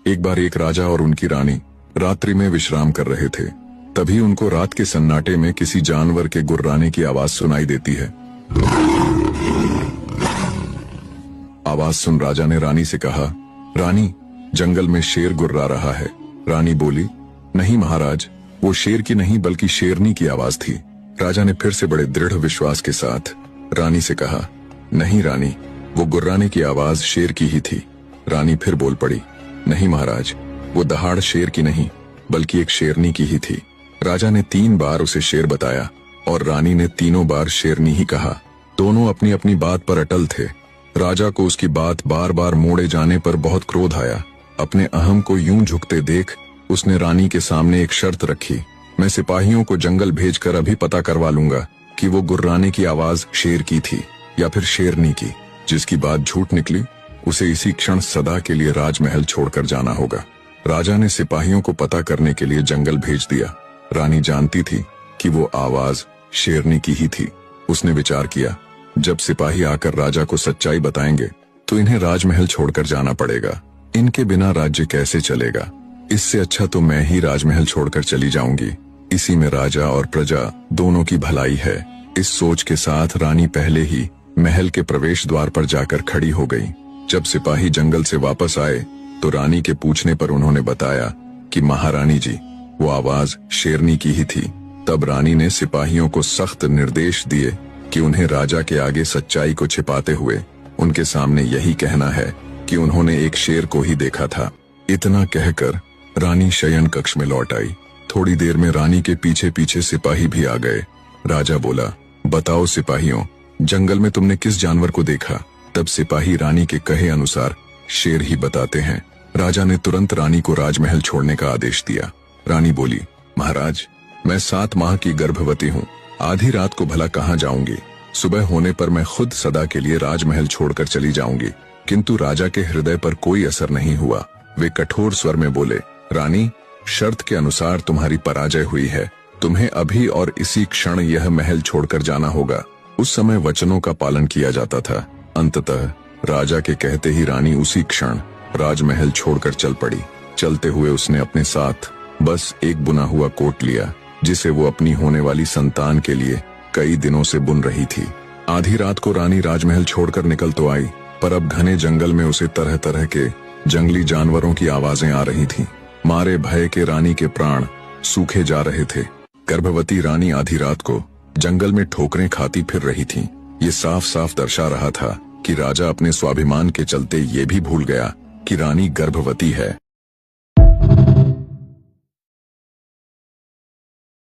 एक बार एक राजा और उनकी रानी रात्रि में विश्राम कर रहे थे। तभी उनको रात के सन्नाटे में किसी जानवर के गुर्राने की आवाज सुनाई देती है। आवाज सुन राजा ने रानी से कहा, रानी, जंगल में शेर गुर्रा रहा है। रानी बोली, नहीं महाराज, वो शेर की नहीं बल्कि शेरनी की आवाज थी। राजा ने फिर से बड़े दृढ़ विश्वास के साथ रानी से कहा, नहीं रानी, वो गुर्राने की आवाज शेर की ही थी। रानी फिर बोल पड़ी, नहीं महाराज, वो दहाड़ शेर की नहीं बल्कि एक शेरनी की ही थी। राजा ने 3 बार उसे शेर बताया और रानी ने तीनों बार शेरनी ही कहा। दोनों अपनी अपनी बात पर अटल थे। राजा को उसकी बात बार बार मोड़े जाने पर बहुत क्रोध आया। अपने अहम को यूं झुकते देख उसने रानी के सामने एक शर्त रखी, मैं सिपाहियों को जंगल भेजकर अभी पता करवा लूंगा कि वो गुर्राने की आवाज शेर की थी या फिर शेरनी की। जिसकी बात झूठ निकली उसे इसी क्षण सदा के लिए राजमहल छोड़कर जाना होगा। राजा ने सिपाहियों को पता करने के लिए जंगल भेज दिया। रानी जानती थी कि वो आवाज शेरनी की ही थी। उसने विचार किया, जब सिपाही आकर राजा को सच्चाई बताएंगे तो इन्हें राजमहल छोड़कर जाना पड़ेगा। इनके बिना राज्य कैसे चलेगा? इससे अच्छा तो मैं ही राजमहल छोड़कर चली जाऊंगी। इसी में राजा और प्रजा दोनों की भलाई है। इस सोच के साथ रानी पहले ही महल के प्रवेश द्वार पर जाकर खड़ी हो गई। जब सिपाही जंगल से वापस आए तो रानी के पूछने पर उन्होंने बताया कि महारानी जी, वो आवाज शेरनी की ही थी। तब रानी ने सिपाहियों को सख्त निर्देश दिए कि उन्हें राजा के आगे सच्चाई को छिपाते हुए उनके सामने यही कहना है कि उन्होंने एक शेर को ही देखा था। इतना कहकर रानी शयन कक्ष में लौट आई। थोड़ी देर में रानी के पीछे पीछे सिपाही भी आ गए। राजा बोला, बताओ सिपाहियों, जंगल में तुमने किस जानवर को देखा? तब सिपाही रानी के कहे अनुसार शेर ही बताते हैं। राजा ने तुरंत रानी को राजमहल छोड़ने का आदेश दिया। रानी बोली, महाराज, मैं 7 माह की गर्भवती हूँ। आधी रात को भला कहाँ जाऊंगी? सुबह होने पर मैं खुद सदा के लिए राजमहल छोड़कर चली जाऊंगी। किंतु राजा के हृदय पर कोई असर नहीं हुआ। वे कठोर स्वर में बोले, रानी, शर्त के अनुसार तुम्हारी पराजय हुई है। तुम्हें अभी और इसी क्षण यह महल छोड़कर जाना होगा। उस समय वचनों का पालन किया जाता था। अंततः राजा के कहते ही रानी उसी क्षण राजमहल छोड़कर चल पड़ी। चलते हुए उसने अपने साथ बस एक बुना हुआ कोट लिया, जिसे वो अपनी होने वाली संतान के लिए कई दिनों से बुन रही थी। आधी रात को रानी राजमहल छोड़कर निकल तो आई, पर अब घने जंगल में उसे तरह तरह के जंगली जानवरों की आवाजें आ रही थीं। मारे भय के रानी के प्राण सूखे जा रहे थे। गर्भवती रानी आधी रात को जंगल में ठोकरें खाती फिर रही थी। ये साफ साफ दर्शा रहा था कि राजा अपने स्वाभिमान के चलते ये भी भूल गया कि रानी गर्भवती है।